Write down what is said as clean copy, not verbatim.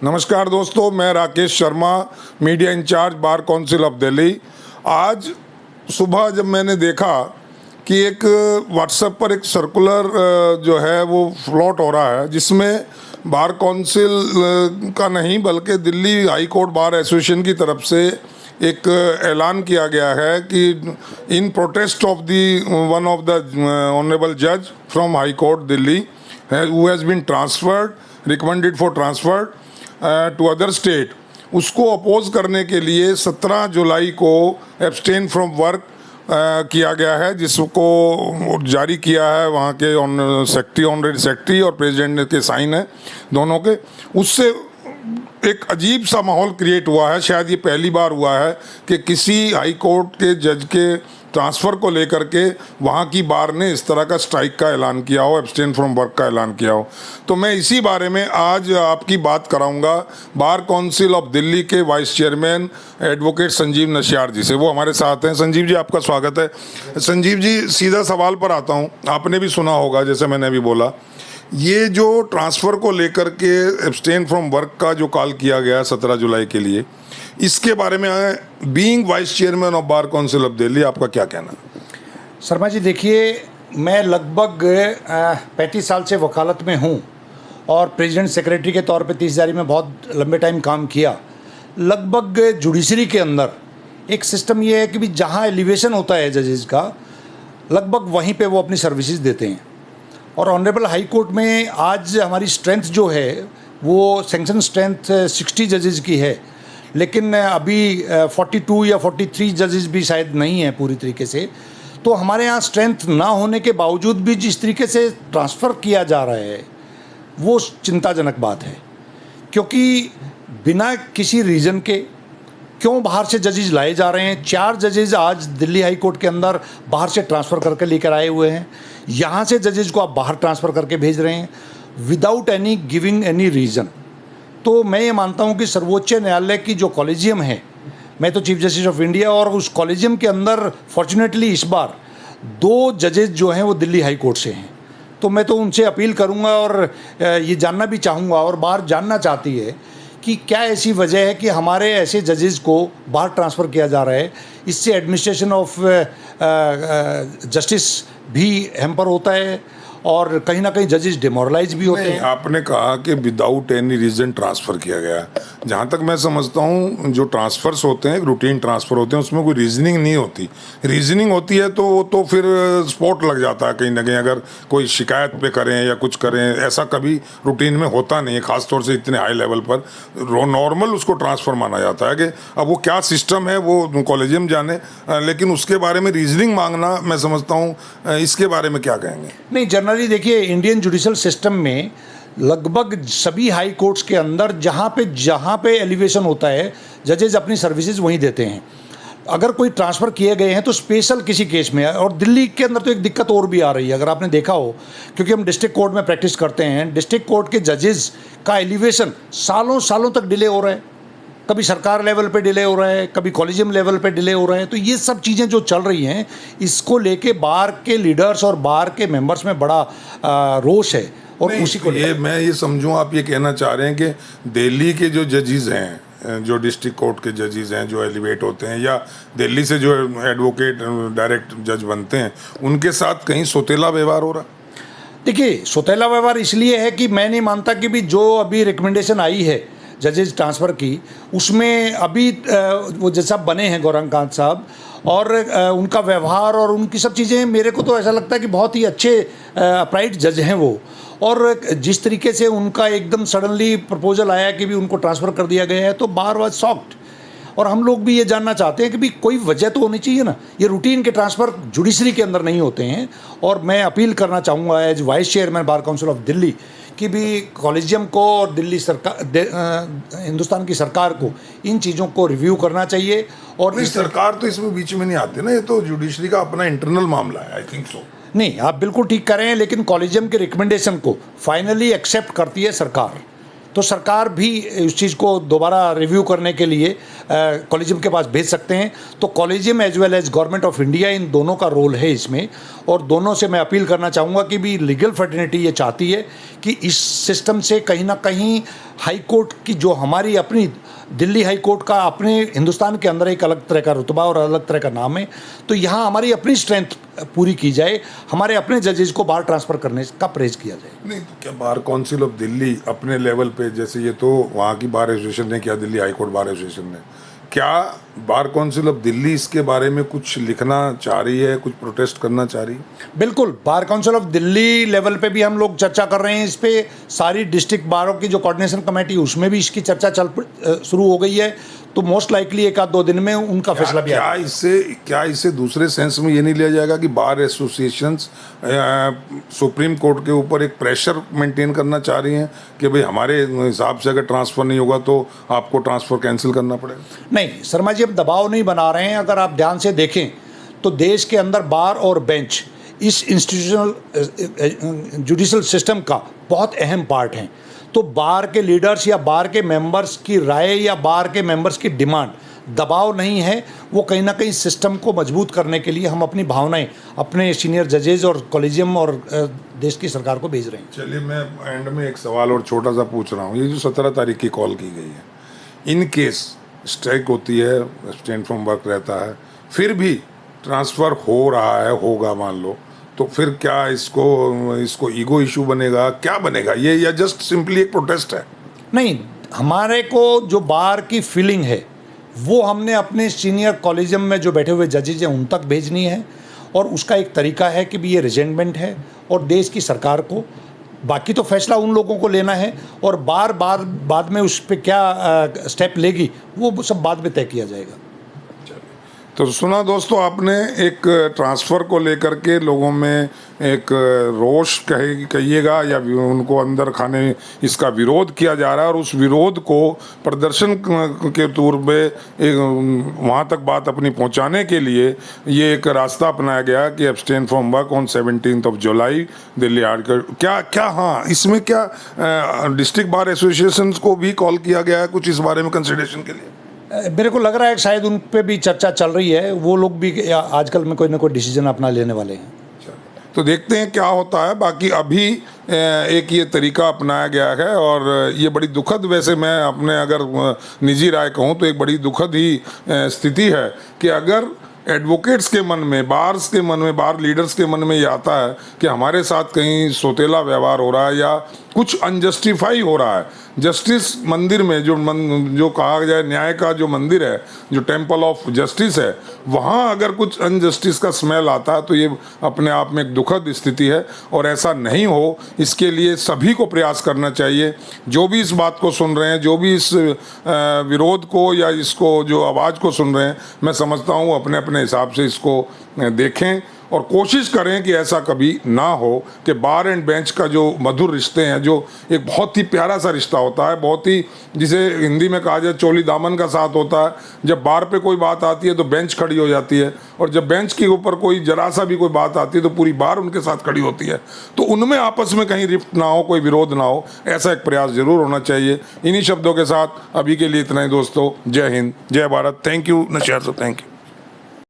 नमस्कार दोस्तों, मैं Rakesh Sharma, media incharge bar council of Delhi. आज सुबह जब मैंने देखा कि एक व्हाट्सएप पर एक सर्कुलर जो है वो फ्लोट हो रहा है, जिसमें बार काउंसिल का नहीं बल्कि Delhi high court bar association की तरफ से एक ऐलान किया गया है कि in protest of the one of the honourable जज from high court Delhi who has been transferred recommended for transferred to other state, उसको अपोज करने के लिए 17 जुलाई को एब्सटेन फ्रॉम वर्क किया गया है, जिसको जारी किया है वहाँ के ऑनरेरी सेक्रेटरी और प्रेसिडेंट के साइन है दोनों के। उससे एक अजीब सा माहौल क्रिएट हुआ है। शायद ये पहली बार हुआ है कि किसी हाई कोर्ट के जज के ट्रांसफ़र को लेकर के वहाँ की बार ने इस तरह का स्ट्राइक का ऐलान किया हो, एब्सटेन फ्रॉम वर्क का ऐलान किया हो। तो मैं इसी बारे में आज आपकी बात कराऊंगा बार काउंसिल ऑफ दिल्ली के वाइस चेयरमैन एडवोकेट संजीव नशियार जी से। वो हमारे साथ हैं। संजीव जी, आपका स्वागत है। संजीव जी, सीधा सवाल पर आता हूँ। आपने भी सुना होगा, जैसे मैंने अभी बोला, ये जो ट्रांसफ़र को लेकर के एब्सटेन फ्रॉम वर्क का जो कॉल किया गया 17 जुलाई के लिए, इसके बारे में being vice chairman of bar council of Delhi आपका क्या कहना है? शर्मा जी, देखिए, मैं लगभग 35 साल से वकालत में हूँ और प्रेसिडेंट सेक्रेटरी के तौर पे 30 जारी में बहुत लंबे टाइम काम किया। लगभग जुडिशरी के अंदर एक सिस्टम ये है कि भी जहाँ एलिवेशन होता है जजेस का, लगभग वहीं पे वो अपनी सर्विसेज देते हैं। और ऑनरेबल हाई कोर्ट में आज हमारी स्ट्रेंथ जो है वो सेंक्शन स्ट्रेंथ 60 जजेस की है, लेकिन अभी 42 या 43 जजेस भी शायद नहीं है पूरी तरीके से। तो हमारे यहाँ स्ट्रेंथ ना होने के बावजूद भी जिस तरीके से ट्रांसफ़र किया जा रहा है वो चिंताजनक बात है, क्योंकि बिना किसी रीज़न के क्यों बाहर से जजेस लाए जा रहे हैं। 4 जजेस आज दिल्ली हाई कोर्ट के अंदर बाहर से ट्रांसफ़र करके लेकर आए हुए हैं। यहाँ से जजेस को आप बाहर ट्रांसफ़र करके भेज रहे हैं without any giving any reason. तो मैं ये मानता हूँ कि सर्वोच्च न्यायालय की जो कॉलेजियम है, मैं तो चीफ जस्टिस ऑफ इंडिया, और उस कॉलेजियम के अंदर फॉर्चुनेटली इस बार 2 जजेस जो हैं वो दिल्ली हाई कोर्ट से हैं। तो मैं तो उनसे अपील करूँगा और ये जानना भी चाहूँगा और बार जानना चाहती है कि क्या ऐसी वजह है कि हमारे ऐसे जजेस को बाहर ट्रांसफ़र किया जा रहा है। इससे एडमिनिस्ट्रेशन ऑफ जस्टिस भी हैम्पर होता है और कहीं ना कहीं जजेस डिमोरलाइज भी होते हैं। आपने कहा कि विदाउट एनी रीज़न ट्रांसफ़र किया गया। जहाँ तक मैं समझता हूँ, जो ट्रांसफ़र्स होते हैं, रूटीन ट्रांसफ़र होते हैं, उसमें कोई रीजनिंग नहीं होती। रीजनिंग होती है तो वो तो फिर स्पॉट लग जाता है कहीं ना कहीं, अगर कोई शिकायत पे करें या कुछ करें। ऐसा कभी रूटीन में होता नहीं है, ख़ासतौर से इतने हाई लेवल पर। नॉर्मल उसको ट्रांसफ़र माना जाता है कि अब वो क्या सिस्टम है वो कॉलेजियम जाने, लेकिन उसके बारे में रीजनिंग मांगना, मैं समझता हूँ, इसके बारे में क्या कहेंगे? नहीं, जनरली देखिए, इंडियन जुडिशल सिस्टम में लगभग सभी हाई कोर्ट्स के अंदर जहाँ पे एलिवेशन होता है, जजेज अपनी सर्विसेज वहीं देते हैं। अगर कोई ट्रांसफ़र किए गए हैं तो स्पेशल किसी केस में। और दिल्ली के अंदर तो एक दिक्कत और भी आ रही है, अगर आपने देखा हो, क्योंकि हम डिस्ट्रिक्ट कोर्ट में प्रैक्टिस करते हैं। डिस्ट्रिक्ट कोर्ट के जजेस का एलिवेशन सालों सालों तक डिले हो रहा है। कभी सरकार लेवल पे डिले हो रहा है, कभी कॉलेजियम लेवल पे डिले हो रहा है। तो ये सब चीज़ें जो चल रही हैं, इसको लेके बार के लीडर्स और बार के मेंबर्स में बड़ा रोष है। और उसी को मैं ये समझूं, आप ये कहना चाह रहे हैं कि दिल्ली के जो जजेस हैं, जो डिस्ट्रिक्ट कोर्ट के जजेस हैं, जो एलिवेट होते हैं, या दिल्ली से जो एडवोकेट डायरेक्ट जज बनते हैं, उनके साथ कहीं सौतेला व्यवहार हो रहा? देखिए, सौतेला व्यवहार इसलिए है कि मैं नहीं मानता कि भी जो अभी रिकमेंडेशन आई है जजेस ट्रांसफ़र की, उसमें अभी वो जज साहब बने हैं गौरंगकांत साहब, और उनका व्यवहार और उनकी सब चीज़ें, मेरे को तो ऐसा लगता है कि बहुत ही अच्छे अपराइट जज हैं वो। और जिस तरीके से उनका एकदम सडनली प्रपोजल आया कि भी उनको ट्रांसफ़र कर दिया गया है, तो बार वाज शॉक्ड। और हम लोग भी ये जानना चाहते हैं कि भी कोई वजह तो होनी चाहिए ना। ये रूटीन के ट्रांसफ़र जुडिशरी के अंदर नहीं होते हैं। और मैं अपील करना चाहूँगा as vice chairman bar council of Delhi कि भी कॉलेजियम को और दिल्ली सरकार, हिंदुस्तान की सरकार को इन चीज़ों को रिव्यू करना चाहिए। और इस सरकार तो इसमें बीच में नहीं आती ना, ये तो जुडिशरी का अपना इंटरनल मामला है, आई थिंक सो। नहीं, आप बिल्कुल ठीक कर रहे हैं, लेकिन कॉलेजियम के रिकमेंडेशन को फाइनली एक्सेप्ट करती है सरकार। तो सरकार भी उस चीज़ को दोबारा रिव्यू करने के लिए कॉलेजियम के पास भेज सकते हैं। तो collegium as well as government of India, इन दोनों का रोल है इसमें, और दोनों से मैं अपील करना चाहूँगा कि भी लीगल फ्रेटर्निटी ये चाहती है कि इस सिस्टम से कहीं ना कहीं हाई कोर्ट की जो हमारी अपनी दिल्ली हाई कोर्ट का अपने हिंदुस्तान के अंदर एक अलग तरह का रुतबा और अलग तरह का नाम है, तो यहाँ हमारी अपनी स्ट्रेंथ पूरी की जाए, हमारे अपने जजेस को बाहर ट्रांसफ़र करने का परहेज किया जाए। नहीं तो क्या बार काउंसिल ऑफ दिल्ली अपने लेवल पे, जैसे ये तो वहाँ की बार एसोसिएशन ने किया, Delhi high court bar association ने, क्या बार काउंसिल ऑफ दिल्ली इसके बारे में कुछ लिखना चाह रही है, कुछ प्रोटेस्ट करना चाह रही है? बिल्कुल, बार काउंसिल ऑफ दिल्ली लेवल पे भी हम लोग चर्चा कर रहे हैं इस पे। सारी डिस्ट्रिक्ट बारों की जो कोऑर्डिनेशन कमेटी, उसमें भी इसकी चर्चा शुरू हो गई है। तो मोस्ट लाइकली एक आध दो दिन में उनका फैसला भी आएगा। क्या इससे दूसरे सेंस में ये नहीं लिया जाएगा कि बार एसोसिएशंस सुप्रीम कोर्ट के ऊपर एक प्रेशर मेंटेन करना चाह रही हैं कि भाई हमारे हिसाब से अगर ट्रांसफ़र नहीं होगा तो आपको ट्रांसफ़र कैंसिल करना पड़ेगा? नहीं शर्मा जी, हम दबाव नहीं बना रहे हैं। अगर आप ध्यान से देखें तो देश के अंदर बार और बेंच इस इंस्टीट्यूशनल जुडिशल सिस्टम का बहुत अहम पार्ट हैं। तो बार के लीडर्स या बार के मेंबर्स की राय या बार के मेंबर्स की डिमांड दबाव नहीं है, वो कहीं ना कहीं सिस्टम को मजबूत करने के लिए हम अपनी भावनाएं अपने सीनियर जजेज और कॉलेजियम और देश की सरकार को भेज रहे हैं। चलिए, मैं एंड में एक सवाल और छोटा सा पूछ रहा हूँ। ये जो 17 तारीख की कॉल की गई है, इन केस स्ट्राइक होती है, एब्सटेन फ्रॉम वर्क रहता है, फिर भी ट्रांसफ़र हो रहा है, होगा मान लो, तो फिर क्या इसको ईगो इशू बनेगा, क्या बनेगा ये, या जस्ट सिंपली एक प्रोटेस्ट है? नहीं, हमारे को जो बार की फीलिंग है वो हमने अपने सीनियर कॉलेजियम में जो बैठे हुए जजेज हैं उन तक भेजनी है, और उसका एक तरीका है कि भी ये रिजेंटमेंट है और देश की सरकार को, बाकी तो फैसला उन लोगों को लेना है, और बाद में उस पर क्या स्टेप लेगी वो सब बाद में तय किया जाएगा। तो सुना दोस्तों, आपने एक ट्रांसफ़र को लेकर के लोगों में एक रोष कहिएगा या उनको अंदर खाने इसका विरोध किया जा रहा है, और उस विरोध को प्रदर्शन के तौर पे वहाँ तक बात अपनी पहुँचाने के लिए ये एक रास्ता अपनाया गया कि abstain from work on 17 July Delhi article. क्या हाँ, इसमें क्या डिस्ट्रिक्ट बार एसोसिएशन को भी कॉल किया गया है कुछ इस बारे में कंसिडरेशन के लिए? मेरे को लग रहा है कि शायद उन पे भी चर्चा चल रही है, वो लोग भी आजकल में कोई ना कोई डिसीजन अपना लेने वाले हैं। तो देखते हैं क्या होता है। बाकी अभी एक ये तरीका अपनाया गया है, और ये बड़ी दुखद, वैसे मैं अपने अगर निजी राय कहूँ तो एक बड़ी दुखद ही स्थिति है कि अगर एडवोकेट्स के मन में, बार्स के मन में, बार लीडर्स के मन में ये आता है कि हमारे साथ कहीं सोतेला व्यवहार हो रहा है या कुछ अनजस्टिफाई हो रहा है। जस्टिस मंदिर में जो कहा जाए न्याय का जो मंदिर है, जो टेम्पल ऑफ जस्टिस है, वहाँ अगर कुछ अनजस्टिस का स्मेल आता है तो ये अपने आप में एक दुखद स्थिति है, और ऐसा नहीं हो इसके लिए सभी को प्रयास करना चाहिए। जो भी इस बात को सुन रहे हैं, जो भी इस विरोध को या इसको जो आवाज़ को सुन रहे हैं, मैं समझता हूँ अपने अपने हिसाब से इसको देखें और कोशिश करें कि ऐसा कभी ना हो कि बार एंड बेंच का जो मधुर रिश्ते हैं, जो एक बहुत ही प्यारा सा रिश्ता होता है, बहुत ही, जिसे हिंदी में कहा जाए चोली दामन का साथ होता है। जब बार पे कोई बात आती है तो बेंच खड़ी हो जाती है, और जब बेंच के ऊपर कोई जरा सा भी कोई बात आती है तो पूरी बार उनके साथ खड़ी होती है। तो उनमें आपस में कहीं रिफ्ट ना हो, कोई विरोध ना हो, ऐसा एक प्रयास जरूर होना चाहिए। इन्हीं शब्दों के साथ अभी के लिए इतना ही दोस्तों। जय हिंद, जय भारत। थैंक यू नशहर, थैंक यू।